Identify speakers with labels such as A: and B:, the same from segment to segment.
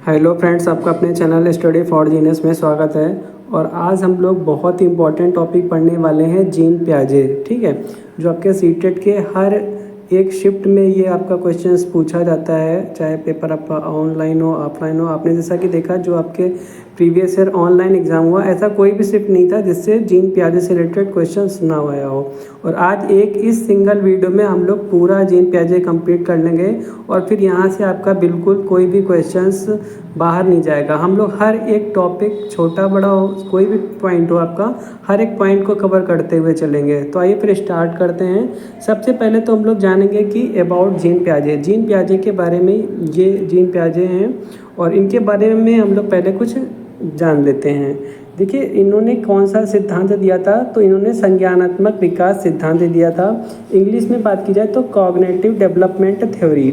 A: Hello friends, आपका अपने channel study for genius में स्वागत है। और आज हम लोग बहुत ही इंपॉर्टेंट टॉपिक पढ़ने वाले हैं, जीन पियाजे। ठीक है, जो आपके सीटेट के हर एक शिफ्ट में ये आपका क्वेश्चंस पूछा जाता है, चाहे पेपर आपका ऑनलाइन हो ऑफलाइन हो। आपने जैसा कि देखा, जो आपके प्रीवियस ईयर ऑनलाइन एग्जाम हुआ, ऐसा कोई भी शिफ्ट नहीं था जिससे जीन पियाजे से रिलेटेड क्वेश्चंस ना आया हो। और आज इस सिंगल वीडियो में हम लोग पूरा जीन पियाजे कंप्लीट कर लेंगे और फिर यहाँ से आपका बिल्कुल कोई भी क्वेश्चंस बाहर नहीं जाएगा। हम लोग हर एक टॉपिक, छोटा बड़ा हो, कोई भी पॉइंट हो आपका, हर एक पॉइंट को कवर करते हुए चलेंगे। तो आइए फिर स्टार्ट करते हैं। सबसे पहले तो हम लोग जानेंगे कि अबाउट जीन पियाजे, जीन पियाजे के बारे में। ये जीन पियाजे हैं और इनके बारे में हम लोग पहले कुछ जान लेते हैं। देखिए, इन्होंने कौन सा सिद्धांत दिया था, तो इन्होंने संज्ञानात्मक विकास सिद्धांत दिया था। इंग्लिश में बात की जाए तो कॉग्निटिव डेवलपमेंट थ्योरी।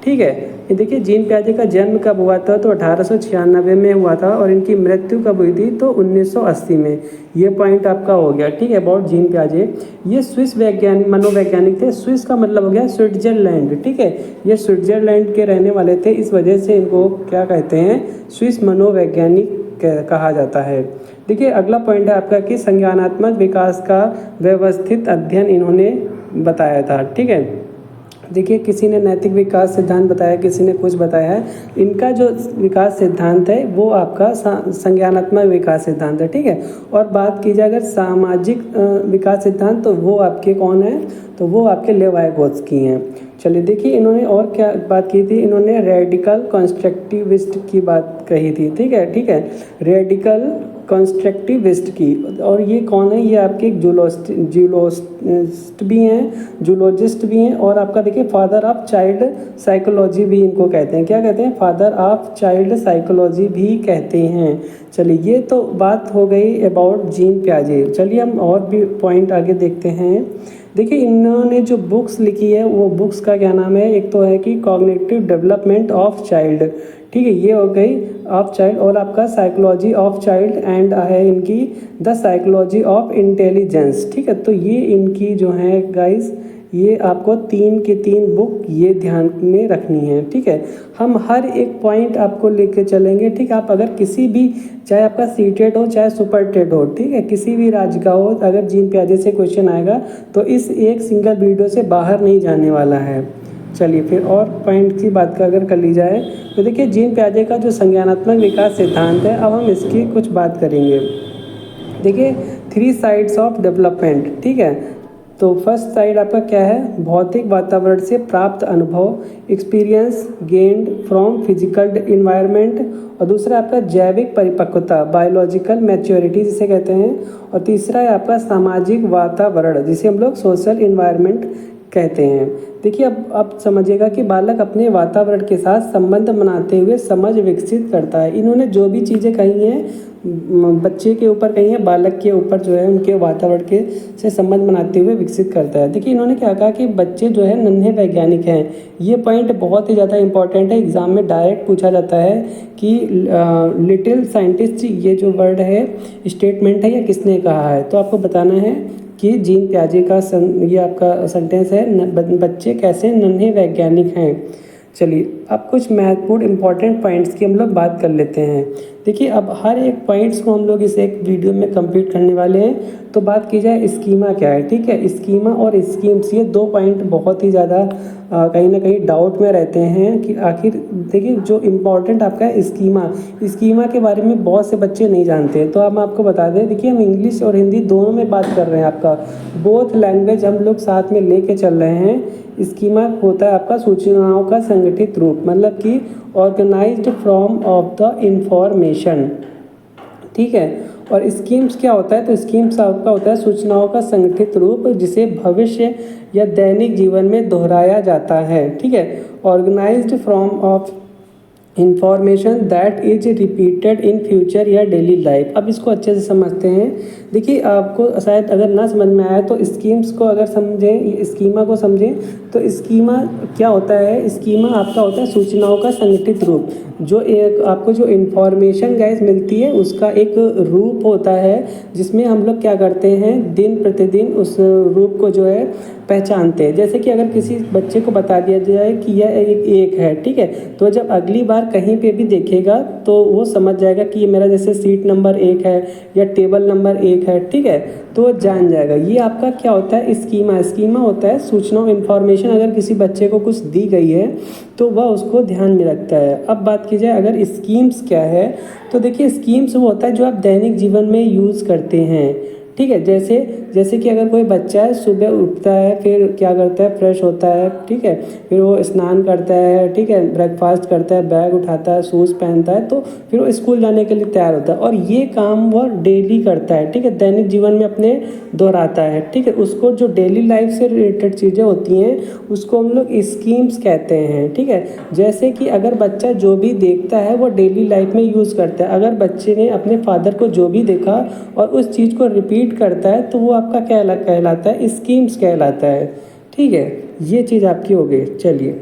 A: ठीक है, ये देखिए, जीन पियाजे का जन्म कब हुआ था, तो 1896 में हुआ था। और इनकी मृत्यु कब हुई थी, तो 1980 में। ये पॉइंट आपका हो गया। ठीक है, अबाउट जीन पियाजे। ये स्विस मनोवैज्ञानिक थे। स्विस का मतलब हो गया स्विट्जरलैंड। ठीक है, ये स्विट्जरलैंड के रहने वाले थे, इस वजह से इनको क्या कहते हैं, स्विस मनोवैज्ञानिक कहा जाता है। देखिए, अगला पॉइंट है आपका कि संज्ञानात्मक विकास का व्यवस्थित अध्ययन इन्होंने बताया था। ठीक है, देखिए, किसी ने नैतिक विकास सिद्धांत बताया, किसी ने कुछ बताया है। इनका जो विकास सिद्धांत है वो आपका संज्ञानात्मक विकास सिद्धांत है। ठीक है, और बात की जाए अगर सामाजिक विकास सिद्धांत, तो वो आपके कौन है, तो वो आपके लेवाइगोत्स्की हैं। चलिए देखिए, इन्होंने और क्या बात की थी, इन्होंने रेडिकल कंस्ट्रक्टिविस्ट की बात कही थी। ठीक है, रेडिकल कंस्ट्रक्टिविस्ट की। और ये कौन है, ये आपके जूलॉजिस्ट भी हैं, जूलॉजिस्ट भी हैं। और आपका देखिए, फादर ऑफ चाइल्ड साइकोलॉजी भी इनको कहते हैं। क्या कहते हैं, फादर ऑफ चाइल्ड साइकोलॉजी भी कहते हैं। चलिए, ये तो बात हो गई अबाउट जीन पियाजे। चलिए हम और भी पॉइंट आगे देखते हैं। देखिए, इन्होंने जो बुक्स लिखी है, वो बुक्स का क्या नाम है, एक तो है कि कॉग्निटिव डेवलपमेंट ऑफ चाइल्ड। ठीक है, ये हो गई ऑफ चाइल्ड। और आपका साइकोलॉजी ऑफ चाइल्ड एंड है इनकी द साइकोलॉजी ऑफ इंटेलिजेंस। ठीक है, तो ये इनकी जो है गाइस, ये आपको 3 की 3 बुक ये ध्यान में रखनी है। ठीक है, हम हर एक पॉइंट आपको लेके चलेंगे। ठीक है, आप अगर किसी भी, चाहे आपका सीटेट हो चाहे सुपर टेट हो, ठीक है, किसी भी राज्य का हो, अगर जीन पियाजे से क्वेश्चन आएगा तो इस एक सिंगल वीडियो से बाहर नहीं जाने वाला है। चलिए फिर और पॉइंट की बात का अगर कर ली जाए, तो देखिए, जीन पियाजे का जो संज्ञानात्मक विकास सिद्धांत है, अब हम इसकी कुछ बात करेंगे। देखिए, 3 साइड्स ऑफ डेवलपमेंट। ठीक है, तो फर्स्ट साइड आपका क्या है, भौतिक वातावरण से प्राप्त अनुभव, experience gained from physical environment. और दूसरा आपका जैविक परिपक्वता, बायोलॉजिकल मैच्योरिटी जिसे कहते हैं। और तीसरा है आपका सामाजिक वातावरण, जिसे हम लोग सोशल इन्वायरमेंट कहते हैं। देखिए, अब आप समझिएगा कि बालक अपने वातावरण के साथ संबंध बनाते हुए समझ विकसित करता है। इन्होंने जो भी चीज़ें कही हैं बच्चे के ऊपर कही हैं, बालक के ऊपर जो है उनके वातावरण के से संबंध बनाते हुए विकसित करता है। देखिए, इन्होंने क्या कहा कि बच्चे जो है नन्हे वैज्ञानिक हैं। ये पॉइंट बहुत ही ज़्यादा इंपॉर्टेंट है, एग्जाम में डायरेक्ट पूछा जाता है कि लिटिल साइंटिस्ट, ये जो वर्ड है स्टेटमेंट है, या किसने कहा है। तो आपको बताना है कि जीन पियाजे का ये आपका सेंटेंस है, बच्चे कैसे नन्हे वैज्ञानिक हैं। चलिए, अब कुछ महत्वपूर्ण इंपॉर्टेंट पॉइंट्स की हम लोग बात कर लेते हैं। देखिए, अब हर एक पॉइंट्स को हम लोग इस एक वीडियो में कंप्लीट करने वाले हैं। तो बात की जाए स्कीमा क्या है। ठीक है, स्कीमा और स्कीम्स, ये 2 पॉइंट बहुत ही ज़्यादा कहीं ना कहीं डाउट में रहते हैं कि आखिर। देखिए, जो इम्पॉर्टेंट आपका है स्कीमा के बारे में बहुत से बच्चे नहीं जानते हैं। तो हम आपको बता दें, देखिए, हम इंग्लिश और हिंदी दोनों में बात कर रहे हैं। आपका बोथ लैंग्वेज हम लोग साथ में लेके चल रहे हैं। स्कीमा होता है आपका सूचनाओं का संगठित रूप, मतलब कि organised form of the information. ठीक है, और स्कीम्स क्या होता है, तो स्कीम्स आपका होता है सूचनाओं का संगठित रूप, जिसे भविष्य या दैनिक जीवन में दोहराया जाता है। ठीक है, organised form of information that is repeated in future या डेली लाइफ। अब इसको अच्छे से समझते हैं। देखिए, आपको शायद अगर ना समझ में आया तो स्कीम्स को अगर समझें, स्कीमा को समझें, तो स्कीमा क्या होता है, स्कीमा आपका होता है सूचनाओं का संगठित रूप, जो एक आपको जो इन्फॉर्मेशन गाइस मिलती है उसका एक रूप होता है, जिसमें हम लोग क्या करते हैं दिन प्रतिदिन उस रूप को जो है पहचानते हैं। जैसे कि अगर किसी बच्चे को बता दिया जाए कि यह एक है, ठीक है, तो जब अगली बार कहीं पे भी देखेगा तो वो समझ जाएगा कि ये मेरा जैसे सीट नंबर 1 है या टेबल नंबर 1 है, ठीक है, तो वो जान जाएगा। ये आपका क्या होता है स्कीमा। स्कीमा होता है सूचनाओं इन्फॉर्मेशन, अगर किसी बच्चे को कुछ दी गई है तो वह उसको ध्यान में रखता है। अब बात की जाए अगर स्कीम्स क्या है, तो देखिए स्कीम्स वो होता है जो आप दैनिक जीवन में यूज़ करते हैं, ठीक है। जैसे कि अगर कोई बच्चा है सुबह उठता है, फिर क्या करता है फ्रेश होता है, ठीक है, फिर वो स्नान करता है, ठीक है, ब्रेकफास्ट करता है, बैग उठाता है, शूज़ पहनता है, तो फिर वो स्कूल जाने के लिए तैयार होता है और ये काम वो डेली करता है, ठीक है, दैनिक जीवन में अपने दोहराता है, ठीक है। उसको जो डेली लाइफ से रिलेटेड चीज़ें होती हैं उसको हम लोग स्कीम्स कहते हैं, ठीक है। जैसे कि अगर बच्चा जो भी देखता है वो डेली लाइफ में यूज़ करता है। अगर बच्चे ने अपने फादर को जो भी देखा और उस चीज़ को रिपीट करता है तो वो आपका क्या कहलाता है, स्कीम्स कहलाता है, ठीक है। ये चीज़ आपकी हो गई। चलिए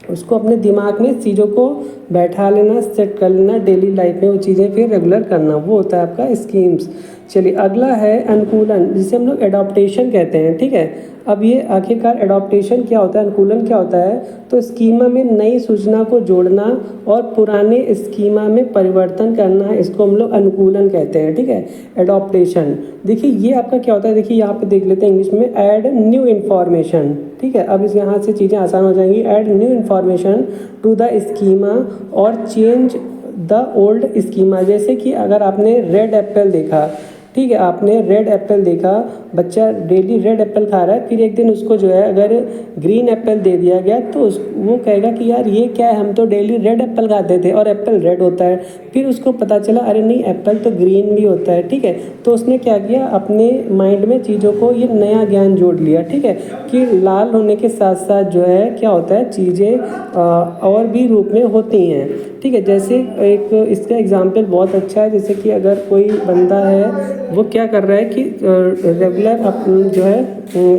A: उसको अपने दिमाग में चीज़ों को बैठा लेना, सेट कर लेना, डेली लाइफ में वो चीज़ें फिर रेगुलर करना, वो होता है आपका स्कीम्स। चलिए अगला है अनुकूलन, जिसे हम लोग एडॉप्टेशन कहते हैं, ठीक है। अब ये आखिरकार एडॉप्टेशन क्या होता है, अनुकूलन क्या होता है, तो स्कीमा में नई सूचना को जोड़ना और पुराने स्कीमा में परिवर्तन करना, इसको हम लोग अनुकूलन कहते हैं, ठीक है, एडॉप्टेशन। देखिए ये आपका क्या होता है, देखिए यहाँ पे देख लेते हैं इंग्लिश में, ऐड न्यू इन्फॉर्मेशन, ठीक है। अब इस यहाँ से चीज़ें आसान हो जाएंगी। Add new information to the schema और चेंज द ओल्ड स्कीमा। जैसे कि अगर आपने रेड एप्पल देखा, ठीक है, आपने रेड एप्पल देखा, बच्चा डेली रेड एप्पल खा रहा है, फिर एक दिन उसको जो है अगर ग्रीन एप्पल दे दिया गया तो वो कहेगा कि यार ये क्या है, हम तो डेली रेड एप्पल खाते थे और एप्पल रेड होता है। फिर उसको पता चला अरे नहीं एप्पल तो ग्रीन भी होता है, ठीक है। तो उसने क्या किया, अपने माइंड में चीज़ों को ये नया ज्ञान जोड़ लिया, ठीक है, कि लाल होने के साथ साथ जो है क्या होता है चीज़ें और भी रूप में होती हैं, ठीक है। जैसे एक इसका एग्जाम्पल बहुत अच्छा है, जैसे कि अगर कोई बंदा है वो क्या कर रहा है कि रेगुलर जो है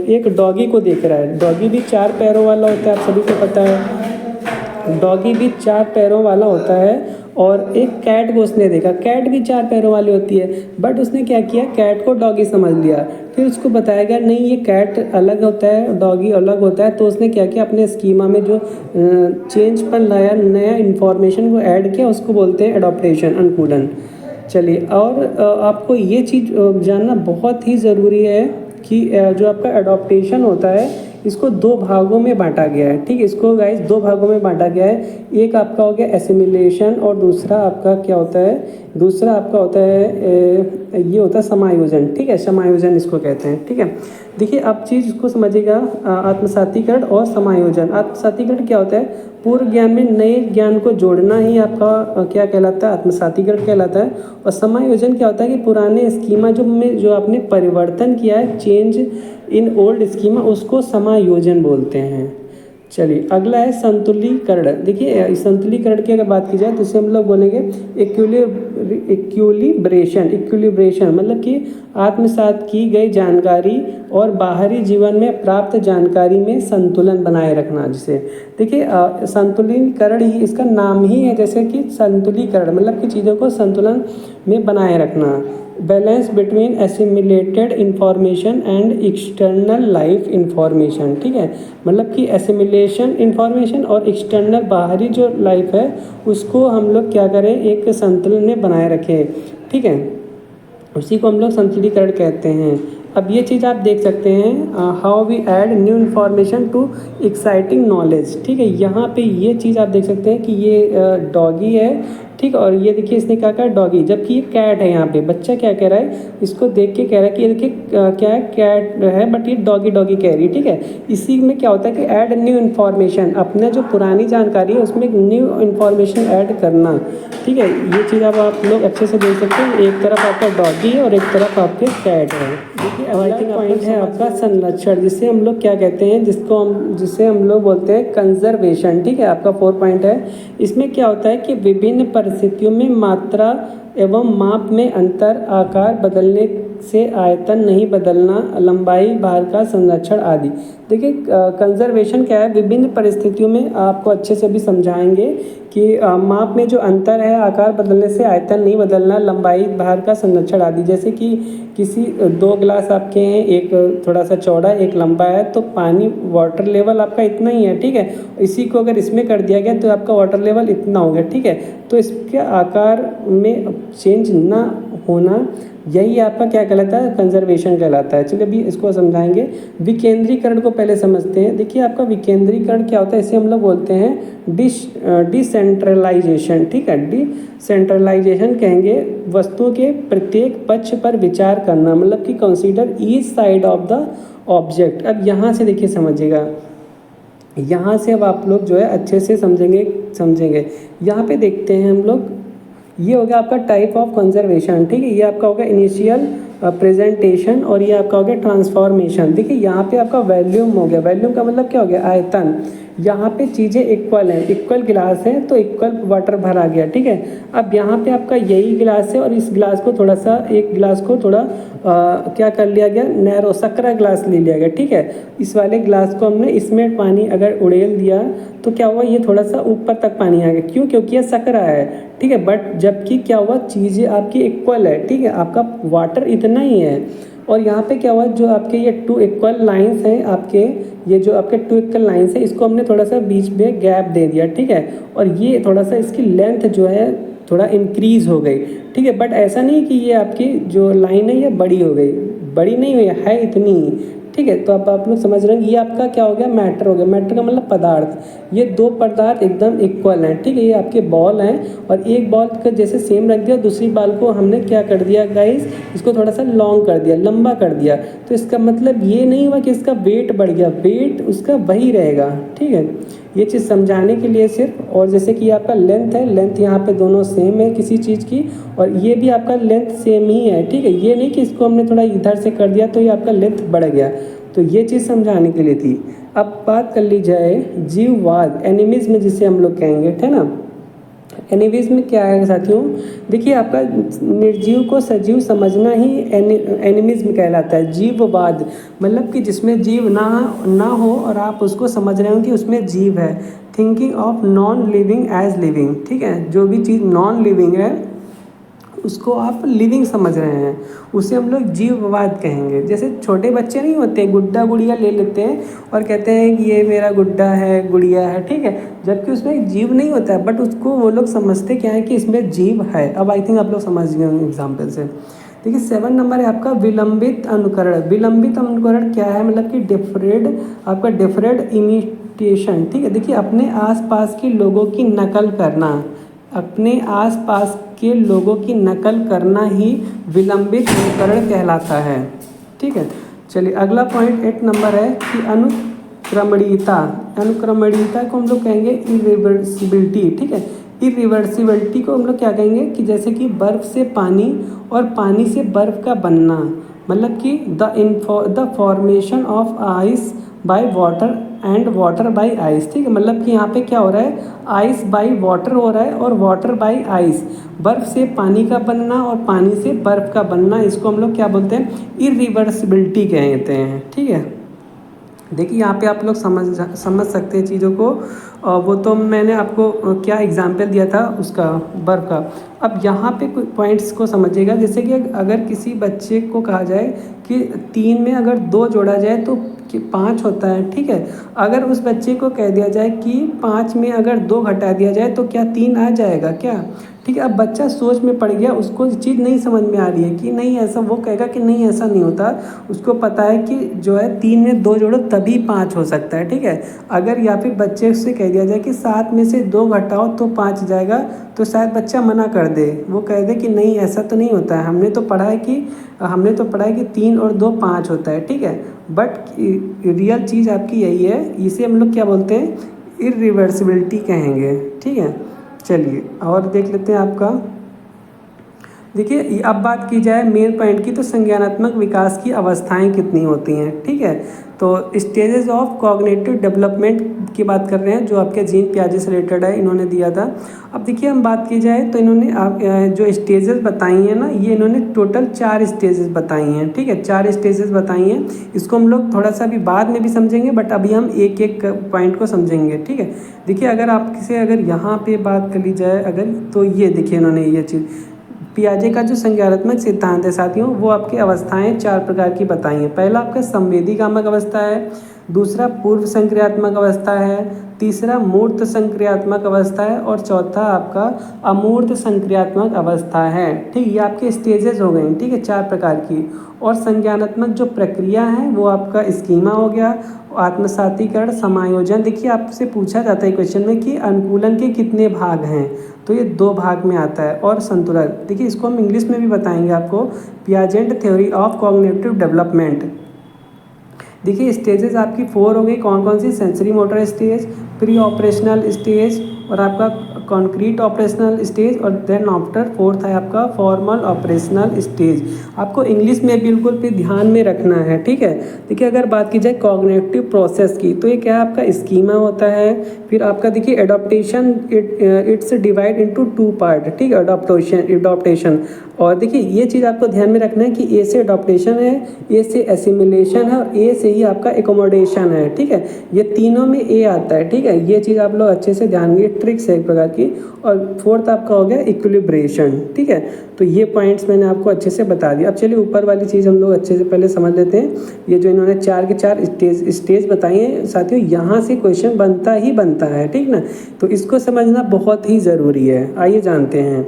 A: एक डॉगी को देख रहा है। डॉगी भी 4 पैरों वाला होता है, आप सभी को पता है, डॉगी भी 4 पैरों वाला होता है। और एक कैट को उसने देखा, कैट भी 4 पैरों वाली होती है, बट उसने क्या किया, कैट को डॉगी समझ लिया। फिर उसको बताया गया नहीं ये कैट अलग होता है, डॉगी अलग होता है, तो उसने क्या किया, अपने स्कीमा में जो चेंज पर लाया, नया इन्फॉर्मेशन को ऐड किया, उसको बोलते हैं एडॉप्टेशन, अनुकूलन। चलिए और आपको ये चीज़ जानना बहुत ही ज़रूरी है कि जो आपका एडॉप्टेशन होता है इसको 2 भागों में बांटा गया है, ठीक है। इसको गाइस 2 भागों में बांटा गया है। एक आपका हो गया एसिमिलेशन और दूसरा आपका क्या होता है, दूसरा आपका होता है ये होता है समायोजन, ठीक है, समायोजन इसको कहते हैं, ठीक है। देखिए अब चीज़ इसको समझिएगा, आत्मसातीकरण और समायोजन। आत्मसातीकरण क्या होता है, पूर्व ज्ञान में नए ज्ञान को जोड़ना ही आपका क्या कहलाता है, आत्मसातीकरण कहलाता है। और समायोजन क्या होता है कि पुराने स्कीमा जो आपने परिवर्तन किया है, चेंज इन ओल्ड स्कीमा, उसको समायोजन बोलते हैं। चलिए अगला है संतुलीकरण। देखिए संतुलीकरण की अगर बात की जाए तो इसे हम लोग बोलेंगे इक्विलिब्रेशन, मतलब कि आत्मसात की गई जानकारी और बाहरी जीवन में प्राप्त जानकारी में संतुलन बनाए रखना। जिसे देखिए संतुलीकरण ही इसका नाम ही है, जैसे कि संतुलीकरण मतलब कि चीज़ों को संतुलन में बनाए रखना। Balance between assimilated information and external life information, ठीक है, मतलब कि एसिमिलेशन इंफॉर्मेशन और एक्सटर्नल बाहरी जो लाइफ है उसको हम लोग क्या करें, एक संतुलन में बनाए रखें, ठीक है, उसी को हम लोग संतुलीकरण कहते हैं। अब ये चीज़ आप देख सकते हैं, how we add new information to exciting knowledge, ठीक है। यहाँ पे ये चीज़ आप देख सकते हैं कि ये डॉगी है, ठीक है, और ये देखिए इसने क्या कहा, डॉगी, जबकि ये कैट है। यहाँ पे बच्चा क्या कह रहा है, इसको देख के कह रहा है कि ये देखिए क्या है, कैट है, बट ये डॉगी डॉगी कह रही है, ठीक है। इसी में क्या होता है कि ऐड न्यू इन्फॉर्मेशन, अपने जो पुरानी जानकारी है उसमें एक न्यू इन्फॉर्मेशन ऐड करना, ठीक है। ये चीज़ अब आप लोग अच्छे से देख सकते हैं, एक तरफ आपका डॉगी है और एक तरफ आपके कैट है। देखिए अगला पॉइंट है आपका संरक्षण, जिसे हम लोग क्या कहते हैं, जिसे हम लोग बोलते हैं कंजर्वेशन, ठीक है, आपका 4 पॉइंट है। इसमें क्या होता है कि विभिन्न परिस्थितियों में मात्रा एवं माप में अंतर, आकार बदलने से आयतन नहीं बदलना, लंबाई, भार का संरक्षण आदि। देखिए कंजर्वेशन क्या है, विभिन्न परिस्थितियों में आपको अच्छे से भी समझाएंगे कि माप में जो अंतर है, आकार बदलने से आयतन नहीं बदलना, लंबाई, भार का संरक्षण आदि। जैसे कि किसी दो गिलास आपके हैं, एक थोड़ा सा चौड़ा एक लंबा है, तो पानी वाटर लेवल आपका इतना ही है, ठीक है। इसी को अगर इसमें कर दिया गया तो आपका वाटर लेवल इतना हो गया, ठीक है। तो इसके आकार में चेंज ना होना, यही आपका क्या कहलाता है, कंजर्वेशन कहलाता है। चलिए अभी इसको समझाएंगे। विकेंद्रीकरण को पहले समझते हैं। देखिए आपका विकेंद्रीकरण क्या होता है, इसे हम लोग बोलते हैं डिसेंट्रलाइजेशन, ठीक है। डिसेंट्रलाइजेशन कहेंगे वस्तुओं के प्रत्येक पक्ष पर विचार करना, मतलब कि consider each side of the object. अब यहाँ से देखिए समझिएगा, यहाँ से अब आप लोग जो है अच्छे से समझेंगे। यहाँ पे देखते हैं हम लोग, ये हो गया आपका टाइप ऑफ कंजर्वेशन, ठीक है। ये आपका हो गया इनिशियल प्रेजेंटेशन और ये आपका हो गया ट्रांसफॉर्मेशन। देखिए यहाँ पे आपका वॉल्यूम हो गया, वॉल्यूम का मतलब क्या हो गया, आयतन। यहाँ पे चीज़ें इक्वल हैं, इक्वल गिलास है तो इक्वल वाटर भरा गया, ठीक है। अब यहाँ पे आपका यही गिलास है और इस गिलास को थोड़ा सा, एक गिलास को थोड़ा क्या कर लिया गया, नैरो सकरा गिलास ले लिया गया, ठीक है। इस वाले गिलास को हमने, इसमें पानी अगर उड़ेल दिया तो क्या हुआ, ये थोड़ा सा ऊपर तक पानी आ गया, क्यों, क्योंकि ये सकरा है, ठीक है। बट जबकि क्या हुआ, चीज़ें आपकी इक्वल है, ठीक है, आपका वाटर इतना ही है। और यहाँ पे क्या हुआ, जो आपके ये टू इक्वल लाइंस हैं आपके, ये जो आपके टू इक्वल लाइंस है, इसको हमने थोड़ा सा बीच में गैप दे दिया, ठीक है। और ये थोड़ा सा इसकी लेंथ जो है थोड़ा इंक्रीज हो गई, ठीक है। बट ऐसा नहीं कि ये आपकी जो लाइन है ये बड़ी हो गई, बड़ी नहीं हुई है इतनी ही, ठीक है। तो अब आप लोग समझ रहे हैं, ये आपका क्या हो गया, मैटर हो गया। मैटर का मतलब पदार्थ। ये दो पदार्थ एकदम इक्वल हैं, ठीक है। ये आपके बॉल हैं और एक बॉल का जैसे सेम रख दिया, दूसरी बॉल को हमने क्या कर दिया गाइस, इसको थोड़ा सा लॉन्ग कर दिया, लंबा कर दिया। तो इसका मतलब ये नहीं हुआ कि इसका वेट बढ़ गया, वेट उसका वही रहेगा, ठीक है। ये चीज़ समझाने के लिए सिर्फ। और जैसे कि आपका लेंथ है, लेंथ यहाँ पे दोनों सेम है किसी चीज़ की, और ये भी आपका लेंथ सेम ही है, ठीक है। ये नहीं कि इसको हमने थोड़ा इधर से कर दिया तो ये आपका लेंथ बढ़ गया। तो ये चीज़ समझाने के लिए थी। अब बात कर ली जाए जीववाद, एनिमिज्म जिसे हम लोग कहेंगे, है ना। एनिमिज्म क्या है साथियों, देखिए आपका निर्जीव को सजीव समझना ही एनिमिज्म कहलाता है। जीववाद मतलब कि जिसमें जीव ना हो और आप उसको समझ रहे हो कि उसमें जीव है। Thinking of non living as living, ठीक है। जो भी चीज़ नॉन लिविंग है उसको आप लिविंग समझ रहे हैं, उसे हम लोग जीववाद कहेंगे। जैसे छोटे बच्चे नहीं होते, गुड्डा गुड़िया ले लेते हैं और कहते हैं कि ये मेरा गुड्डा है, गुड़िया है, ठीक है। जबकि उसमें जीव नहीं होता है, बट उसको वो लोग समझते क्या है कि इसमें जीव है। अब आई थिंक आप लोग समझ गए होंगे एग्जाम्पल से। देखिए 7 नंबर है आपका विलंबित अनुकरण। विलंबित अनुकरण क्या है, मतलब कि डिफरेड इमिटेशन, ठीक है। देखिए अपने आसपास के लोगों की नकल करना, अपने आसपास के लोगों की नकल करना ही विलंबित अनुकरण कहलाता है, ठीक है। चलिए अगला पॉइंट 8 नंबर है कि अनुक्रमणीयता। अनुक्रमणीयता को हम लोग कहेंगे इरिवर्सिबिलिटी, ठीक है। इरिवर्सिबिलिटी को हम लोग क्या कहेंगे कि जैसे कि बर्फ़ से पानी और पानी से बर्फ़ का बनना, मतलब कि the formation of ice by water and water bye ice, ठीक है। मतलब कि यहाँ पे क्या हो रहा है, आइस बाय वाटर हो रहा है और वाटर बाय आइस, बर्फ़ से पानी का बनना और पानी से बर्फ़ का बनना, इसको हम लोग क्या बोलते हैं, इरिवर्सिबिलिटी कहते हैं, ठीक है। देखिए यहाँ पे आप लोग समझ सकते हैं चीज़ों को। वो तो मैंने आपको क्या एग्जाम्पल दिया था उसका, बर्फ़ का। अब यहाँ पे कुछ पॉइंट्स को समझिएगा। जैसे कि अगर किसी बच्चे को कहा जाए कि 3 में अगर 2 जोड़ा जाए तो 5 होता है, ठीक है। अगर उस बच्चे को कह दिया जाए कि 5 में अगर 2 घटा दिया जाए तो क्या 3 आ जाएगा क्या, ठीक है। अब बच्चा सोच में पड़ गया, उसको चीज़ नहीं समझ में आ रही है कि नहीं ऐसा, वो कहेगा कि नहीं ऐसा नहीं होता। उसको पता है कि जो है 3 में 2 जोड़ो तभी 5 हो सकता है, ठीक है। अगर या फिर बच्चे से कह दिया जाए कि 7 में से 2 घटाओ तो 5 जाएगा, तो शायद बच्चा मना कर दे, वो कह दे कि नहीं ऐसा तो नहीं होता है, हमने तो पढ़ा है कि 3 और 2 5 होता है, ठीक है। बट रियल चीज़ आपकी यही है, इसे हम लोग क्या बोलते हैं, इरिवर्सिबिलिटी कहेंगे, ठीक है। चलिए और देख लेते हैं आपका देखिए अब बात की जाए मेन पॉइंट की, तो संज्ञानात्मक विकास की अवस्थाएं कितनी होती हैं, ठीक है। तो स्टेजेस ऑफ कॉग्निटिव डेवलपमेंट की बात कर रहे हैं, जो आपके जीन पियाजे से रिलेटेड है, इन्होंने दिया था। अब देखिए हम बात की जाए तो इन्होंने जो स्टेजेस बताई हैं ना, ये इन्होंने टोटल 4 स्टेजेस बताई हैं, ठीक है, 4 स्टेजेस बताई हैं। इसको हम लोग थोड़ा सा भी बाद में भी समझेंगे, बट अभी हम एक एक पॉइंट को समझेंगे, ठीक है। देखिए अगर आपसे अगर यहाँ पे बात कर ली जाए अगर, तो ये देखिए इन्होंने ये चीज़ पियाजे का जो संज्ञानात्मक सिद्धांत है साथियों, वो आपकी अवस्थाएं 4 प्रकार की बताई हैं। पहला आपका संवेदी कामक अवस्था है, दूसरा पूर्व संक्रियात्मक अवस्था है, तीसरा मूर्त संक्रियात्मक अवस्था है, और चौथा आपका अमूर्त संक्रियात्मक अवस्था है, ठीक। ये आपके स्टेजेस हो गए, ठीक है, 4 प्रकार की। और संज्ञानात्मक जो प्रक्रिया है वो आपका स्कीमा हो गया, आत्मसातीकरण, समायोजन। देखिए आपसे पूछा जाता है क्वेश्चन में कि अनुकूलन के कितने भाग हैं, तो ये 2 भाग में आता है। और संतुलन, देखिए इसको हम इंग्लिश में भी बताएंगे आपको, Piaget theory of cognitive development. देखिए स्टेजेस आपकी 4 हो गई, कौन कौन सी, sensory motor stage, pre operational stage, और आपका कॉन्क्रीट ऑपरेशनल स्टेज, और देन आफ्टर 4th है आपका फॉर्मल ऑपरेशनल स्टेज। आपको इंग्लिश में बिल्कुल भी ध्यान में रखना है, ठीक है। देखिए अगर बात की जाए कॉग्निटिव प्रोसेस की, तो ये क्या है आपका स्कीमा होता है। फिर आपका देखिए adaptation, it's divide into 2 part, ठीक है, एडॉप्टेशन। और देखिए ये चीज़ आपको ध्यान में रखना है कि ए से एडॉप्टेशन है, ए से एसिमिलेशन है, और ए से ही आपका एकोमोडेशन है, ठीक है। ये तीनों में ए आता है, ठीक है। ये चीज़ आप लोग अच्छे से ध्यान में, ट्रिक्स है एक प्रकार की। और 4th आपका हो गया इक्विलिब्रेशन, ठीक है। तो ये पॉइंट्स मैंने आपको अच्छे से बता दिया। अब चलिए ऊपर वाली चीज़ हम लोग अच्छे से पहले समझ लेते हैं। ये जो इन्होंने 4 के 4 स्टेज बताई हैं साथियों, यहाँ से क्वेश्चन बनता ही बनता है, ठीक ना। तो इसको समझना बहुत ही ज़रूरी है। आइए जानते हैं।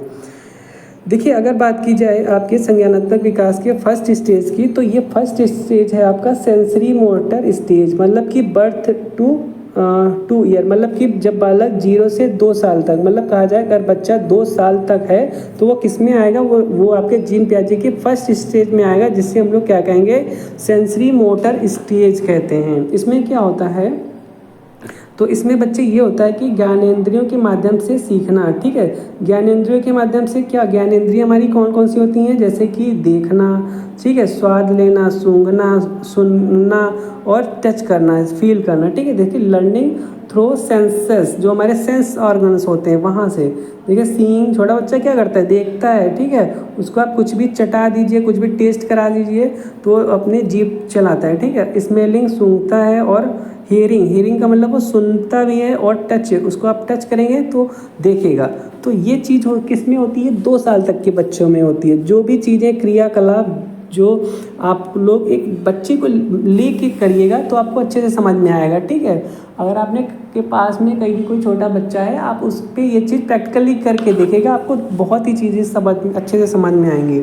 A: देखिए अगर बात की जाए आपके संज्ञानात्मक विकास के फर्स्ट स्टेज की, तो ये फर्स्ट स्टेज है आपका सेंसरी मोटर स्टेज, मतलब कि बर्थ टू 2 ईयर, मतलब कि जब बालक 0 से 2 साल तक, मतलब कहा जाए अगर बच्चा 2 साल तक है तो वो किस में आएगा, वो आपके जीन पियाजे के फर्स्ट स्टेज में आएगा, जिससे हम लोग क्या कहेंगे, सेंसरी मोटर स्टेज कहते हैं। इसमें क्या होता है, तो इसमें बच्चे ये होता है कि ज्ञानेंद्रियों के माध्यम से सीखना, ठीक है। ज्ञानेंद्रियों के माध्यम से क्या, ज्ञानेंद्रियाँ हमारी कौन कौन सी होती हैं, जैसे कि देखना, ठीक है, स्वाद लेना, सूंघना, सुनना, और टच करना, फील करना, ठीक है। देखिए लर्निंग थ्रू सेंसेस, जो हमारे सेंस ऑर्गन्स होते हैं वहाँ से। देखिए सीइंग, छोटा बच्चा क्या करता है, देखता है, ठीक है, उसको आप कुछ भी चटा दीजिए, कुछ भी टेस्ट करा दीजिए तो अपनी जीभ चलाता है, ठीक है। स्मेलिंग, सूंघता है, और हियरिंग का मतलब वो सुनता भी है, और टच, उसको आप टच करेंगे तो देखेगा। तो ये चीज़ किस में होती है, 2 साल तक के बच्चों में होती है। जो भी चीज़ें क्रियाकलाप जो आप लोग एक बच्चे को ले के करिएगा तो आपको अच्छे से समझ में आएगा, ठीक है। अगर आपने के पास में कहीं कोई छोटा बच्चा है, आप उस पर ये चीज़ प्रैक्टिकली करके देखेगा, आपको बहुत ही चीज़ें अच्छे से समझ में आएंगी।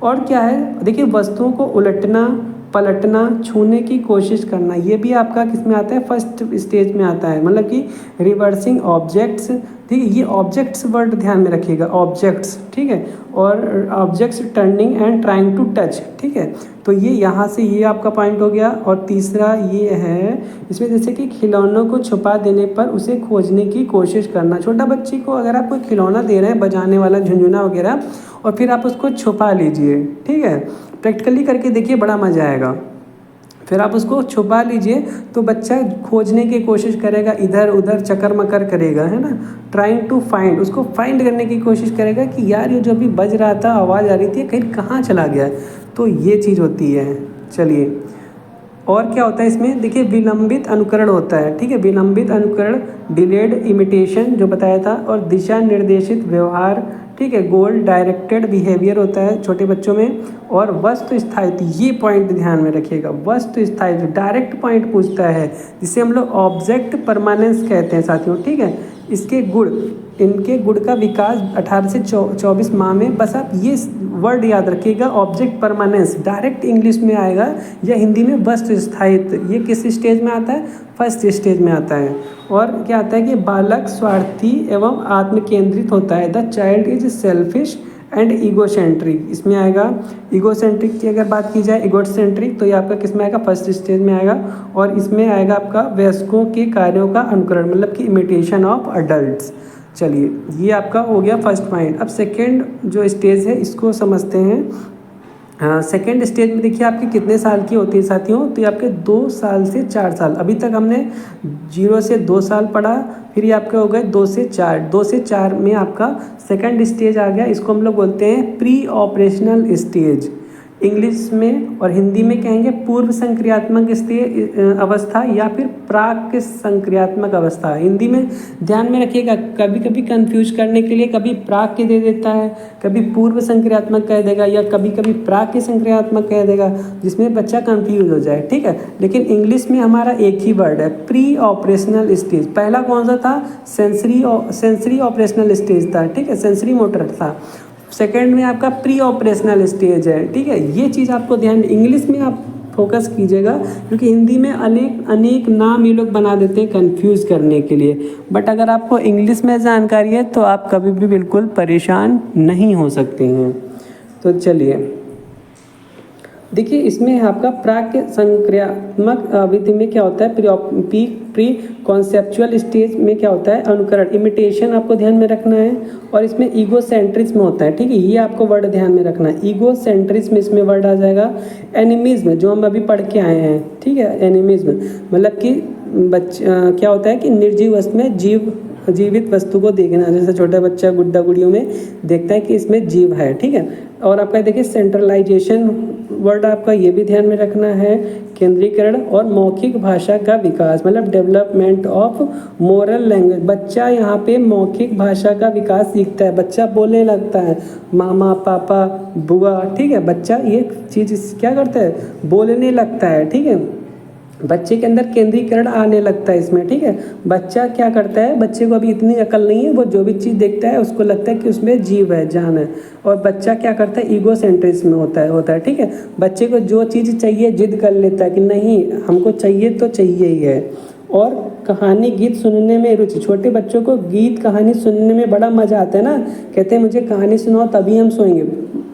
A: और क्या है, देखिए वस्तुओं को उलटना, पलटना, छूने की कोशिश करना, ये भी आपका किस में आता है, फर्स्ट स्टेज में आता है, मतलब कि रिवर्सिंग ऑब्जेक्ट्स, ठीक है। ये ऑब्जेक्ट्स वर्ड ध्यान में रखिएगा, ऑब्जेक्ट्स, ठीक है। और objects turning and trying to touch, ठीक है। तो ये यहाँ से ये आपका पॉइंट हो गया। और तीसरा ये है, इसमें जैसे कि खिलौनों को छुपा देने पर उसे खोजने की कोशिश करना। छोटा बच्चे को अगर आप कोई खिलौना दे रहे हैं बजाने वाला, झुनझुना वगैरह, और फिर आप उसको छुपा लीजिए, ठीक है, प्रैक्टिकली करके देखिए, बड़ा मज़ा आएगा। फिर आप उसको छुपा लीजिए तो बच्चा खोजने की कोशिश करेगा, इधर उधर चक्कर मकर करेगा, है ना। ट्राइंग टू फाइंड, उसको फाइंड करने की कोशिश करेगा कि यार ये जो अभी बज रहा था, आवाज़ आ रही थी, कहीं कहाँ चला गया। तो ये चीज़ होती है। चलिए और क्या होता है इसमें, देखिए विलंबित अनुकरण होता है, ठीक है। विलंबित अनुकरण, डिलेड इमिटेशन जो बताया था, और दिशा निर्देशित व्यवहार, ठीक है, गोल डायरेक्टेड बिहेवियर होता है छोटे बच्चों में। और वस्तु स्थायित्व, ये पॉइंट ध्यान में रखिएगा, वस्तु स्थायित्व डायरेक्ट पॉइंट पूछता है, जिसे हम लोग ऑब्जेक्ट परमानेंस कहते हैं साथियों, ठीक है। इसके गुण, इनके गुण का विकास 18 से 24 माह में, बस आप ये वर्ड याद रखिएगा, ऑब्जेक्ट परमानेंस, डायरेक्ट इंग्लिश में आएगा या हिंदी में वस्तु स्थायित्व। ये किस स्टेज में आता है, फर्स्ट स्टेज में आता है। और क्या आता है कि बालक स्वार्थी एवं आत्मकेंद्रित होता है, the child is selfish and egocentric, इसमें आएगा। ईगोसेंट्रिक की अगर बात की जाए, ईगोसेंट्रिक, तो ये आपका किस में आएगा, फर्स्ट स्टेज में आएगा। और इसमें आएगा आपका वयस्कों के कार्यों का अनुकरण, मतलब कि इमिटेशन ऑफ अडल्ट्स। चलिए ये आपका हो गया फर्स्ट पॉइंट। अब सेकेंड जो स्टेज है इसको समझते हैं। सेकेंड स्टेज में देखिए आपके कितने साल की होती है साथियों, तो ये आपके 2 साल से 4 साल। अभी तक हमने 0 से 2 साल पढ़ा, फिर ये आपके हो गए 2 से 4। 2 से 4 में आपका सेकेंड स्टेज आ गया, इसको हम लोग बोलते हैं प्री ऑपरेशनल स्टेज। इंग्लिश में और हिंदी में कहेंगे पूर्व संक्रियात्मक अवस्था या फिर प्राक संक्रियात्मक अवस्था। हिंदी में ध्यान में रखिएगा, कभी कभी कंफ्यूज करने के लिए कभी प्राक के दे देता है, कभी पूर्व संक्रियात्मक कह देगा, या कभी कभी प्राक के संक्रियात्मक कह देगा, जिसमें बच्चा कंफ्यूज हो जाए, ठीक है। लेकिन इंग्लिश में हमारा एक ही वर्ड है, प्री ऑपरेशनल स्टेज। पहला कौन सा था, सेंसरी ऑपरेशनल स्टेज था, ठीक है, सेंसरी मोटर था। सेकेंड में आपका प्री ऑपरेशनल स्टेज है, ठीक है। ये चीज़ आपको ध्यान, इंग्लिश में आप फोकस कीजिएगा, क्योंकि हिंदी में अनेक नाम ये लोग बना देते हैं कंफ्यूज करने के लिए। बट अगर आपको इंग्लिश में जानकारी है तो आप कभी भी बिल्कुल परेशान नहीं हो सकते हैं। तो चलिए देखिए, इसमें आपका प्राक संक्रियात्मक अवधि में क्या होता है, प्री कॉन्सेप्चुअल स्टेज में क्या होता है, अनुकरण, इमिटेशन आपको ध्यान में रखना है। और इसमें ईगोसेंट्रिज्म होता है, ठीक है, ये आपको वर्ड ध्यान में रखना है। ईगोसेंट्रिज्म इसमें वर्ड आ जाएगा। एनिमिज्म जो हम अभी पढ़ के आए हैं, ठीक है, एनिमिज्म मतलब कि क्या होता है कि निर्जीव वस्तु में जीवित वस्तु को देखना, जैसे छोटा बच्चा गुड्डा गुड़ियों में देखता है कि इसमें जीव है, ठीक है। और आपका देखिए सेंट्रलाइजेशन वर्ड आपका ये भी ध्यान में रखना है, केंद्रीकरण और मौखिक भाषा का विकास, मतलब डेवलपमेंट ऑफ मोरल लैंग्वेज। बच्चा यहाँ पे मौखिक भाषा का विकास सीखता है, बच्चा बोलने लगता है, मामा पापा बुआ, ठीक है, बच्चा ये चीज़ क्या करता है, बोलने लगता है, ठीक है। बच्चे के अंदर केंद्रीकरण आने लगता है इसमें, ठीक है। बच्चा क्या करता है, बच्चे को अभी इतनी अकल नहीं है, वो जो भी चीज़ देखता है उसको लगता है कि उसमें जीव है, जान है। और बच्चा क्या करता है, ईगोसेंट्रिज्म में होता है, ठीक है। बच्चे को जो चीज़ चाहिए जिद कर लेता है कि नहीं हमको चाहिए तो चाहिए ही है। और कहानी गीत सुनने में रुचि, छोटे बच्चों को गीत कहानी सुनने में बड़ा मज़ा आता है ना, कहते हैं मुझे कहानी सुनाओ तभी हम सोएंगे।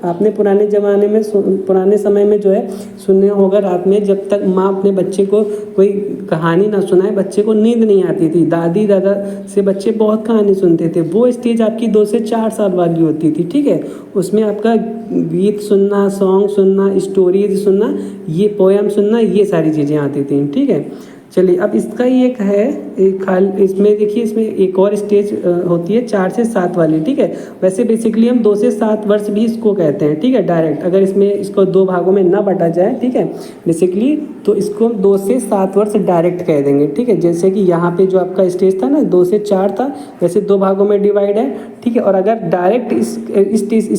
A: आपने पुराने ज़माने में पुराने समय में जो है सुनने होगा, रात में जब तक माँ अपने बच्चे को कोई कहानी ना सुनाए बच्चे को नींद नहीं आती थी। दादी दादा से बच्चे बहुत कहानी सुनते थे। वो स्टेज आपकी 2 से 4 साल वाली होती थी, ठीक है। उसमें आपका गीत सुनना, सॉन्ग सुनना, स्टोरीज सुनना, ये पोएम सुनना, ये सारी चीज़ें आती थी, ठीक है। चलिए अब इसका ही एक है इसमें देखिए, इसमें एक और स्टेज होती है 4 से 7 वाली, ठीक है। वैसे बेसिकली हम 2 से 7 वर्ष भी इसको कहते हैं, ठीक है, डायरेक्ट, अगर इसमें इसको 2 भागों में ना बांटा जाए, ठीक है, बेसिकली तो इसको हम 2 से 7 वर्ष डायरेक्ट कह देंगे, ठीक है। जैसे कि यहाँ पे जो आपका स्टेज था ना 2 से 4 था, वैसे 2 भागों में डिवाइड है, ठीक है। और अगर डायरेक्ट इस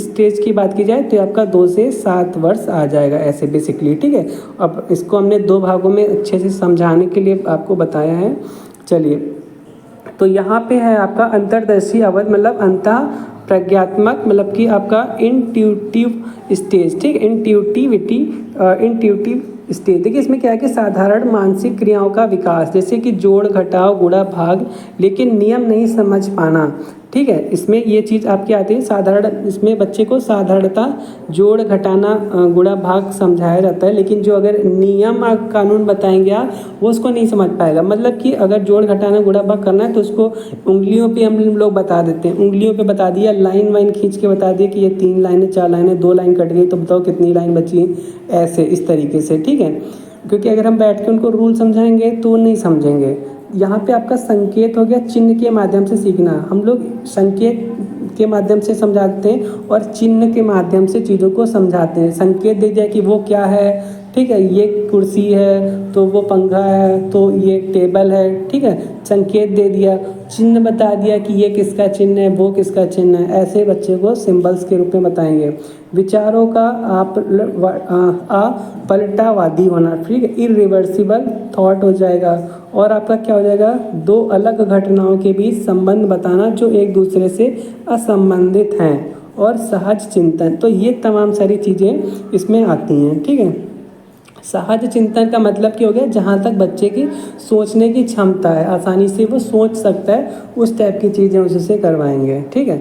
A: स्टेज की बात की जाए तो आपका 2 से 7 वर्ष आ जाएगा ऐसे बेसिकली, ठीक है। अब इसको हमने 2 भागों में अच्छे से समझाने के लिए आपको बताया है। चलिए तो यहाँ पे है आपका अंतर्दर्शी अवध, मतलब अंतः प्रज्ञात्मक, मतलब कि आपका इंट्यूटिव स्टेज, ठीक है, इंट्यूटिव स्टेज। देखिए इसमें क्या है कि साधारण मानसिक क्रियाओं का विकास, जैसे कि जोड़ घटाव गुणा भाग, लेकिन नियम नहीं समझ पाना, ठीक है। इसमें ये चीज़ आपकी आती है साधारण, इसमें बच्चे को साधारणता जोड़ घटाना गुणा भाग समझाया जाता है, लेकिन जो अगर नियम कानून बताएंगे आप वो उसको नहीं समझ पाएगा। मतलब कि अगर जोड़ घटाना गुणा भाग करना है तो उसको उंगलियों पे हम लोग बता देते हैं, उंगलियों पे बता दिया, लाइन वाइन खींच के बता दिया कि ये 3 लाइनें 4 लाइनें 2 लाइन कट गई तो बताओ कितनी लाइन बची, ऐसे इस तरीके से, ठीक है। क्योंकि अगर हम बैठ के उनको रूल समझाएंगे तो वो नहीं समझेंगे। यहाँ पे आपका संकेत हो गया, चिन्ह के माध्यम से सीखना। हम लोग संकेत के माध्यम से समझाते हैं और चिन्ह के माध्यम से चीज़ों को समझाते हैं। संकेत दे दिया कि वो क्या है, ठीक है, ये कुर्सी है तो वो पंखा है तो ये टेबल है, ठीक है, संकेत दे दिया। चिन्ह बता दिया कि ये किसका चिन्ह है, वो किसका चिन्ह है, ऐसे बच्चे को सिंबल्स के रूप में बताएंगे। विचारों का पलटावादी होना, ठीक है, इरिवर्सिबल थॉट हो जाएगा। और आपका क्या हो जाएगा, 2 अलग घटनाओं के बीच संबंध बताना जो एक दूसरे से असंबंधित हैं, और सहज चिंतन। तो ये तमाम सारी चीज़ें इसमें आती हैं, ठीक है। सहज चिंतन का मतलब क्या हो गया, जहाँ तक बच्चे की सोचने की क्षमता है, आसानी से वो सोच सकता है, उस टाइप की चीज़ें उससे करवाएंगे, ठीक है।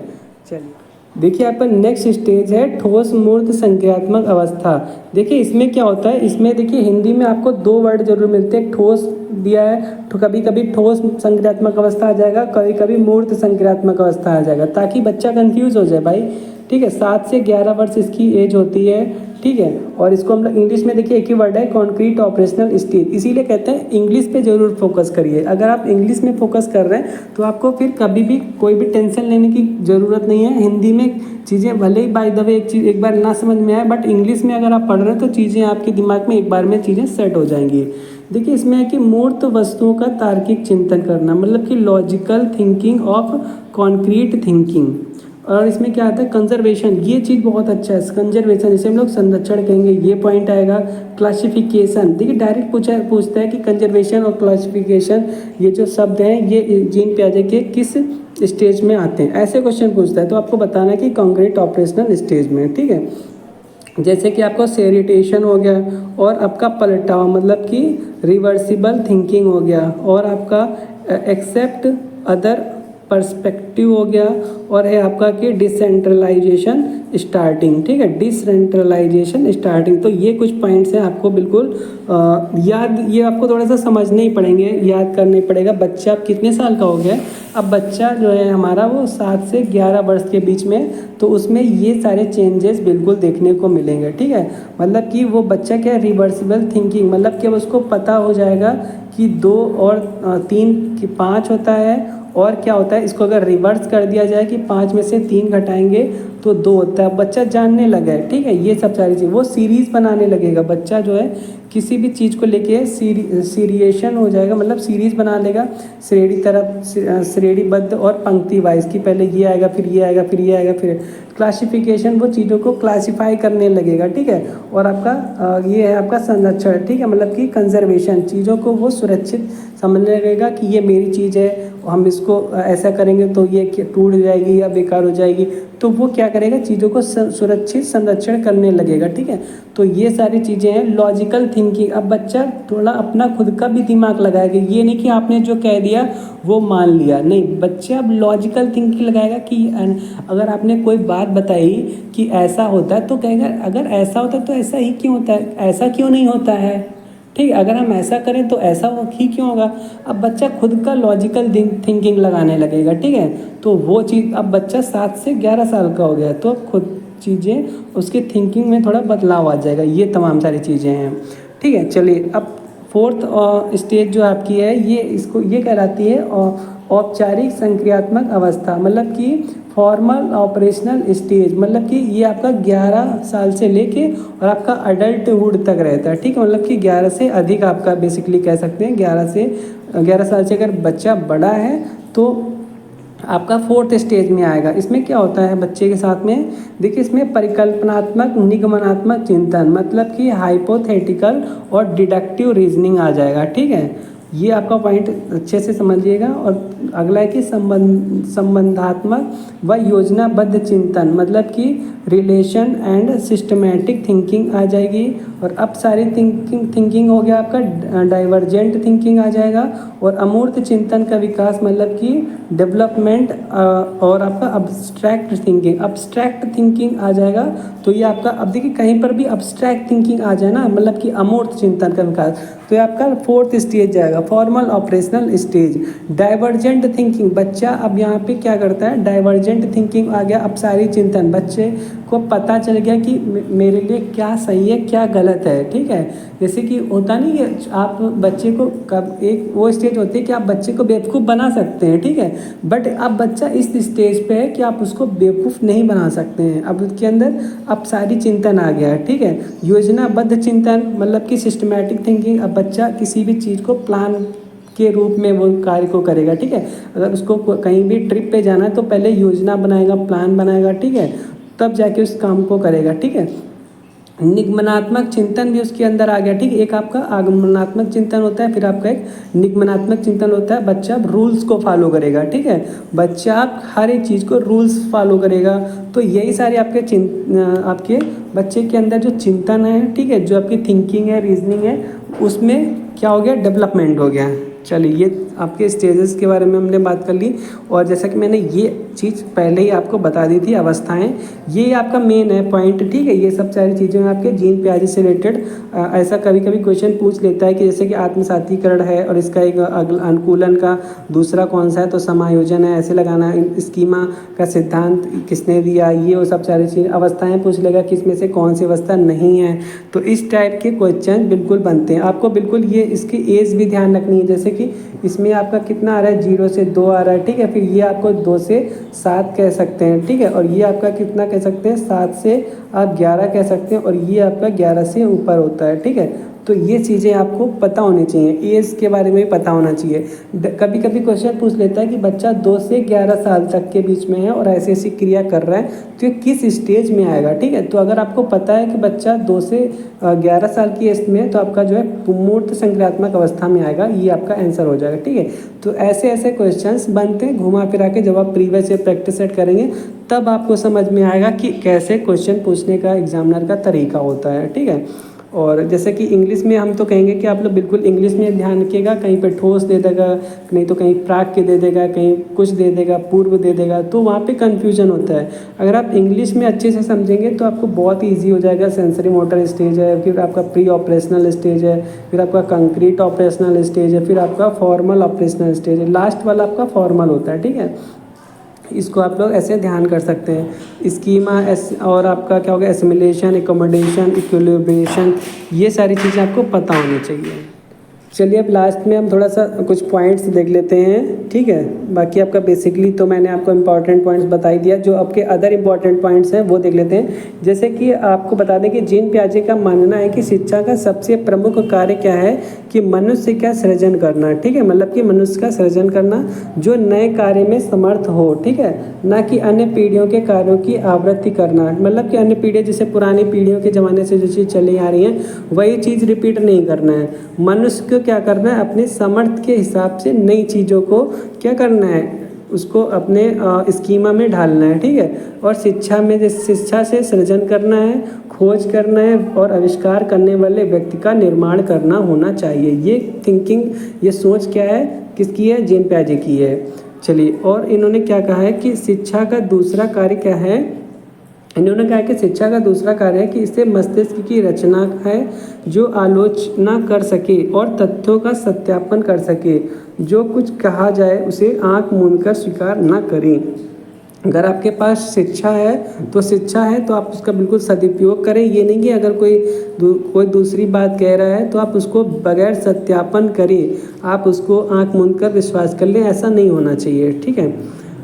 A: चलिए देखिए यहाँ पर नेक्स्ट स्टेज है ठोस मूर्त संक्रियात्मक अवस्था। देखिए इसमें क्या होता है, इसमें देखिए हिंदी में आपको दो वर्ड जरूर मिलते हैं, ठोस दिया है तो कभी कभी ठोस संक्रियात्मक अवस्था आ जाएगा, कभी कभी मूर्त संक्रियात्मक अवस्था आ जाएगा, ताकि बच्चा कंफ्यूज हो जाए भाई। ठीक है, 7 से 11 वर्ष इसकी एज होती है। ठीक है, और इसको हम लोग इंग्लिश में देखिए एक ही वर्ड है कॉन्क्रीट ऑपरेशनल स्टेज, इसीलिए कहते हैं इंग्लिश पे जरूर फोकस करिए। अगर आप इंग्लिश में फोकस कर रहे हैं तो आपको फिर कभी भी कोई भी टेंशन लेने की ज़रूरत नहीं है। हिंदी में चीज़ें भले ही बाय द वे एक चीज़ एक बार ना समझ में आए, बट इंग्लिश में अगर आप पढ़ रहे हैं तो चीज़ें आपके दिमाग में एक बार में चीज़ें सेट हो जाएंगी। देखिए इसमें है कि मूर्त वस्तुओं का तार्किक चिंतन करना, मतलब कि logical thinking of concrete thinking. और इसमें क्या आता है कंजर्वेशन, ये चीज़ बहुत अच्छा है कंजर्वेशन, जिसे हम लोग संरक्षण कहेंगे, ये पॉइंट आएगा। क्लासिफिकेशन, देखिए डायरेक्ट पूछता है कि कंजर्वेशन और क्लासिफिकेशन ये जो शब्द हैं ये जीन पियाजे के किस स्टेज में आते हैं, ऐसे क्वेश्चन पूछता है। तो आपको बताना है कि कॉन्क्रीट ऑपरेशनल स्टेज में। ठीक है, जैसे कि आपको सेरिटेशन हो गया, और आपका पलटाव मतलब कि रिवर्सिबल थिंकिंग हो गया, और आपका एक्सेप्ट अदर पर्सपेक्टिव हो गया, और है आपका कि डिसेंट्रलाइजेशन स्टार्टिंग। ठीक है, डिसेंट्रलाइजेशन स्टार्टिंग। तो ये कुछ पॉइंट्स हैं, आपको बिल्कुल याद, ये आपको थोड़ा सा समझने ही पड़ेंगे, याद करने पड़ेगा। बच्चा अब कितने साल का हो गया, अब बच्चा जो है हमारा वो 7 से 11 वर्ष के बीच में, तो उसमें ये सारे चेंजेस बिल्कुल देखने को मिलेंगे। ठीक है, मतलब कि वो बच्चा क्या है रिवर्सिबल थिंकिंग, मतलब कि अब उसको पता हो जाएगा कि 2 और 3 की 5 होता है, और क्या होता है इसको अगर रिवर्स कर दिया जाए कि 5 में से 3 घटाएंगे तो 2 होता है। बच्चा जानने लगा है। ठीक है, ये सब सारी चीज़ वो सीरीज़ बनाने लगेगा। बच्चा जो है किसी भी चीज़ को लेके सीरिएशन हो जाएगा, मतलब सीरीज़ बना लेगा, श्रेणीबद्ध और पंक्ति वाइज की, पहले ये आएगा फिर ये आएगा फिर ये आएगा फिर क्लासिफिकेशन, वो चीज़ों को क्लासीफाई करने लगेगा। ठीक है, और आपका ये है आपका संरक्षण। ठीक है, मतलब कि कंजर्वेशन, चीज़ों को वो सुरक्षित समझने लगेगा कि ये मेरी चीज़ है, हम इसको ऐसा करेंगे तो ये टूट जाएगी या बेकार हो जाएगी, तो वो क्या करेगा चीज़ों को सुरक्षित संरक्षण करने लगेगा। ठीक है, तो ये सारी चीज़ें हैं लॉजिकल थिंकिंग। अब बच्चा थोड़ा अपना खुद का भी दिमाग लगाएगा, ये नहीं कि आपने जो कह दिया वो मान लिया, नहीं, बच्चा अब लॉजिकल थिंकिंग लगाएगा कि अगर आपने कोई बात बताई कि ऐसा होता है तो कहेगा अगर ऐसा होता है तो ऐसा ही क्यों होता है, ऐसा क्यों नहीं होता है। ठीक है, अगर हम ऐसा करें तो ऐसा ही क्यों होगा। अब बच्चा खुद का लॉजिकल थिंकिंग लगाने लगेगा। ठीक है, तो वो चीज़, अब बच्चा 7 से 11 साल का हो गया तो खुद चीज़ें उसकी थिंकिंग में थोड़ा बदलाव आ जाएगा। ये तमाम सारी चीज़ें हैं। ठीक है, चलिए अब 4th स्टेज जो आपकी है ये कहलाती है औपचारिक संक्रियात्मक अवस्था, मतलब कि फॉर्मल ऑपरेशनल स्टेज, मतलब कि ये आपका 11 साल से लेके और आपका अडल्टहुड तक रहता है। ठीक है, मतलब कि 11 से अधिक आपका बेसिकली कह सकते हैं, 11 साल से अगर बच्चा बड़ा है तो आपका 4th स्टेज में आएगा। इसमें क्या होता है बच्चे के साथ में, देखिए इसमें परिकल्पनात्मक निगमनात्मक चिंतन, मतलब कि हाइपोथेटिकल और डिडक्टिव रीजनिंग आ जाएगा। ठीक है, ये आपका पॉइंट अच्छे से समझिएगा। और अगला है कि संबंधात्मक व योजनाबद्ध चिंतन, मतलब कि रिलेशन एंड सिस्टमैटिक थिंकिंग आ जाएगी। और अब सारी थिंकिंग हो गया आपका, डाइवर्जेंट थिंकिंग आ जाएगा, और अमूर्त चिंतन का विकास मतलब कि डेवलपमेंट, और आपका अब्स्ट्रैक्ट थिंकिंग आ जाएगा। तो ये आपका, अब देखिए कहीं पर भी अब्स्ट्रैक्ट थिंकिंग आ जाए ना, मतलब कि अमूर्त चिंतन का विकास, तो ये आपका 4th स्टेज जाएगा, formal operational stage. Divergent thinking, बच्चा अब यहाँ पे क्या करता है, डाइवर्जेंट थिंकिंग आ गया। अब सारी चिंतन, बच्चे को पता चल गया कि मेरे लिए क्या सही है क्या गलत है। ठीक है, जैसे कि होता नहीं है, आप बच्चे को कब एक वो स्टेज होती है कि आप बच्चे को बेवकूफ़ बना सकते हैं। ठीक है, बट अब बच्चा इस स्टेज पे है कि आप उसको बेवकूफ़ नहीं बना सकते हैं। अब उसके अंदर अब सारी चिंतन आ गया है। ठीक है, योजनाबद्ध चिंतन, मतलब कि सिस्टमैटिक थिंकिंग। अब बच्चा किसी भी चीज़ को प्लान के रूप में वो कार्य को करेगा। ठीक है, अगर उसको कहीं भी ट्रिप पे जाना है तो पहले योजना बनाएगा, प्लान बनाएगा। ठीक है, तब जाके उस काम को करेगा। ठीक है, निगमनात्मक चिंतन भी उसके अंदर आ गया। ठीक है, एक आपका आगमनात्मक चिंतन होता है, फिर आपका एक निगमनात्मक चिंतन होता है। बच्चा रूल्स को फॉलो करेगा। ठीक है, बच्चा हर एक चीज़ को रूल्स फॉलो करेगा। तो यही सारे आपके बच्चे के अंदर जो चिंतन है, ठीक है, जो आपकी थिंकिंग है, रीजनिंग है, उसमें क्या हो गया, डेवलपमेंट हो गया। चलिए, ये आपके स्टेजेस के बारे में हमने बात कर ली। और जैसा कि मैंने ये चीज़ पहले ही आपको बता दी थी, अवस्थाएं। ये आपका मेन है पॉइंट, ठीक है। ये सब सारी चीज़ें आपके जीन पियाजे से रिलेटेड। ऐसा कभी कभी क्वेश्चन पूछ लेता है कि जैसे कि आत्मसातीकरण है और इसका एक अनुकूलन का दूसरा कौन सा है, तो समायोजन है, ऐसे लगाना है। स्कीमा का सिद्धांत किसने दिया, ये वो सब सारी चीज़ें। अवस्थाएं पूछ लेगा कि इसमें से कौन सी अवस्था नहीं है। तो इस टाइप के क्वेश्चन बिल्कुल बनते हैं। आपको बिल्कुल ये इसकी एज भी ध्यान रखनी है, जैसे कि इसमें आपका कितना आ रहा है, 0 से 2 आ रहा है, ठीक है। फिर ये आपको 2 से 7 कह सकते हैं, ठीक है। और ये आपका कितना कह सकते हैं, 7 से आप 11 कह सकते हैं, और ये आपका 11 से ऊपर होता है, ठीक है। तो ये चीज़ें आपको पता होनी चाहिए, एज के बारे में भी पता होना चाहिए। कभी कभी क्वेश्चन पूछ लेता है कि बच्चा 2 से 11 साल तक के बीच में है और ऐसी ऐसी क्रिया कर रहा है, तो ये किस स्टेज में आएगा, ठीक है। तो अगर आपको पता है कि बच्चा 2 से 11 साल की एज में है, तो आपका जो है मूर्त संक्रियात्मक अवस्था में आएगा, ये आपका आंसर हो जाएगा, ठीक है। तो ऐसे ऐसे क्वेश्चंस बनते हैं, घुमा फिरा के जब आप प्रीवियस से प्रैक्टिस सेट करेंगे तब आपको समझ में आएगा कि कैसे क्वेश्चन पूछने का एग्जामिनर का तरीका होता है, ठीक है। और जैसे कि इंग्लिश में हम तो कहेंगे कि आप लोग बिल्कुल इंग्लिश में ध्यान रखिएगा, कहीं पे ठोस दे देगा, नहीं तो कहीं प्राक के दे देगा, कहीं कुछ दे देगा, पूर्व दे देगा, तो वहाँ पे कन्फ्यूजन होता है। अगर आप इंग्लिश में अच्छे से समझेंगे तो आपको बहुत ईजी हो जाएगा। सेंसरी मोटर स्टेज है, फिर आपका प्री ऑपरेशनल स्टेज है, फिर आपका कंक्रीट ऑपरेशनल स्टेज है, फिर आपका फॉर्मल ऑपरेशनल स्टेज है, लास्ट वाला आपका फॉर्मल होता है, ठीक है। इसको आप लोग ऐसे ध्यान कर सकते हैं। स्कीमा और आपका क्या होगा, एसिमिलेशन, एकोमोडेशन, इक्विलिब्रेशन, ये सारी चीज़ें आपको पता होनी चाहिए। चलिए अब लास्ट में हम थोड़ा सा कुछ पॉइंट्स देख लेते हैं, ठीक है। बाकी आपका बेसिकली तो मैंने आपको इंपॉर्टेंट पॉइंट्स बता ही दिया। जो आपके अदर इंपॉर्टेंट पॉइंट्स हैं वो देख लेते हैं। जैसे कि आपको बता दें कि जीन पियाजे का मानना है कि शिक्षा का सबसे प्रमुख कार्य क्या है, कि मनुष्य का सृजन करना, ठीक है। मतलब कि मनुष्य का सृजन करना जो नए कार्य में समर्थ हो, ठीक है, ना कि अन्य पीढ़ियों के कार्यों की आवृत्ति करना। मतलब कि अन्य पीढ़ियाँ जैसे पुरानी पीढ़ियों के ज़माने से जो चीज़ चली आ रही हैं वही चीज़ रिपीट नहीं करना है। मनुष्य को क्या करना है, अपने समर्थ के हिसाब से नई चीज़ों को क्या करना है, उसको अपने स्कीमा में ढालना है, ठीक है। और शिक्षा में शिक्षा से सृजन करना है, खोज करना है, और आविष्कार करने वाले व्यक्ति का निर्माण करना होना चाहिए। ये थिंकिंग, ये सोच क्या है, किसकी है, जीन पियाजे की है। चलिए, और इन्होंने क्या कहा है कि शिक्षा का दूसरा कार्य क्या है, इन्होंने कहा कि शिक्षा का दूसरा कार्य है कि इससे मस्तिष्क की रचना है जो आलोचना कर सके और तथ्यों का सत्यापन कर सके। जो कुछ कहा जाए उसे आंख मूंदकर स्वीकार न करें। अगर आपके पास शिक्षा है तो आप उसका बिल्कुल सदुपयोग करें। ये नहीं कि अगर कोई दूसरी बात कह रहा है तो आप उसको बगैर सत्यापन करें, आप उसको आंख मूंदकर विश्वास कर लें, ऐसा नहीं होना चाहिए, ठीक है।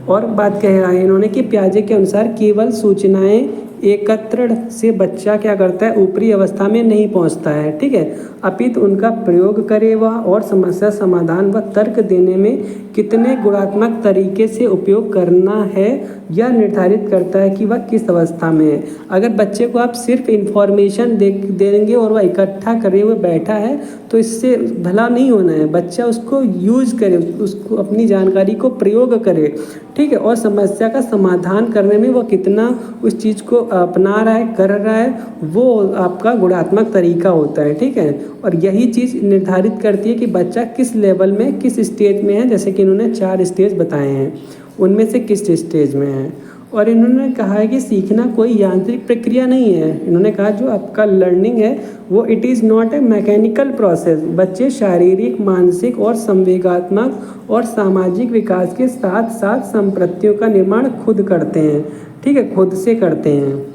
A: और बात कह रहा है इन्होंने कि पियाजे के अनुसार केवल सूचनाएं एकत्रण से बच्चा क्या करता है, ऊपरी अवस्था में नहीं पहुंचता है, ठीक है। अपितु उनका प्रयोग करे वह और समस्या समाधान व तर्क देने में कितने गुणात्मक तरीके से उपयोग करना है यह निर्धारित करता है कि वह किस अवस्था में है। अगर बच्चे को आप सिर्फ इंफॉर्मेशन देंगे और वह इकट्ठा करे हुए बैठा है तो इससे भला नहीं होना है। बच्चा उसको यूज करे, उसको अपनी जानकारी को प्रयोग करे, ठीक है। और समस्या का समाधान करने में वह कितना उस चीज़ को अपना रहा है, कर रहा है, वो आपका गुणात्मक तरीका होता है, ठीक है। और यही चीज़ निर्धारित करती है कि बच्चा किस लेवल में, किस स्टेज में है। जैसे कि इन्होंने 4 स्टेज बताए हैं, उनमें से किस स्टेज में है। और इन्होंने कहा है कि सीखना कोई यांत्रिक प्रक्रिया नहीं है। इन्होंने कहा जो आपका लर्निंग है वो it is not a mechanical process. बच्चे शारीरिक, मानसिक और संवेगात्मक और सामाजिक विकास के साथ साथ संप्रतियों का निर्माण खुद करते हैं, ठीक है, खुद से करते हैं।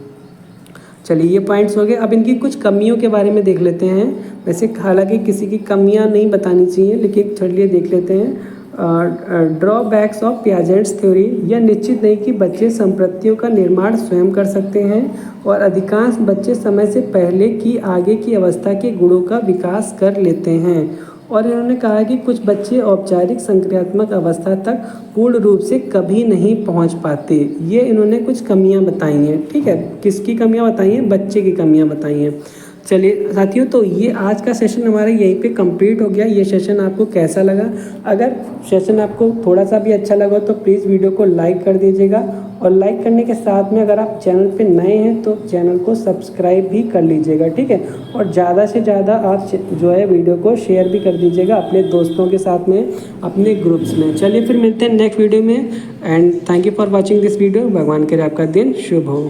A: चलिए, ये पॉइंट्स हो गए। अब इनकी कुछ कमियों के बारे में देख लेते हैं। वैसे हालांकि किसी की कमियां नहीं बतानी चाहिए, लेकिन चलिए देख लेते हैं। ड्रॉबैक्स ऑफ पियाजेट्स थ्योरी, यह निश्चित नहीं कि बच्चे संप्रतियों का निर्माण स्वयं कर सकते हैं और अधिकांश बच्चे समय से पहले की आगे की अवस्था के गुणों का विकास कर लेते हैं। और इन्होंने कहा कि कुछ बच्चे औपचारिक संक्रियात्मक अवस्था तक पूर्ण रूप से कभी नहीं पहुंच पाते। ये इन्होंने कुछ कमियां बताई हैं, ठीक है। किसकी कमियां बताई हैं, बच्चे की कमियां बताई हैं। चलिए साथियों, तो ये आज का सेशन हमारा यहीं पे कंप्लीट हो गया। ये सेशन आपको कैसा लगा? अगर सेशन आपको थोड़ा सा भी अच्छा लगा तो प्लीज़ वीडियो को लाइक कर दीजिएगा और लाइक करने के साथ में अगर आप चैनल पे नए हैं तो चैनल को सब्सक्राइब भी कर लीजिएगा, ठीक है। और ज़्यादा से ज़्यादा आप जो है वीडियो को शेयर भी कर दीजिएगा अपने दोस्तों के साथ में, अपने ग्रुप्स में। चलिए फिर मिलते हैं नेक्स्ट वीडियो में, and thank you for watching this video. भगवान करे आपका दिन शुभ हो।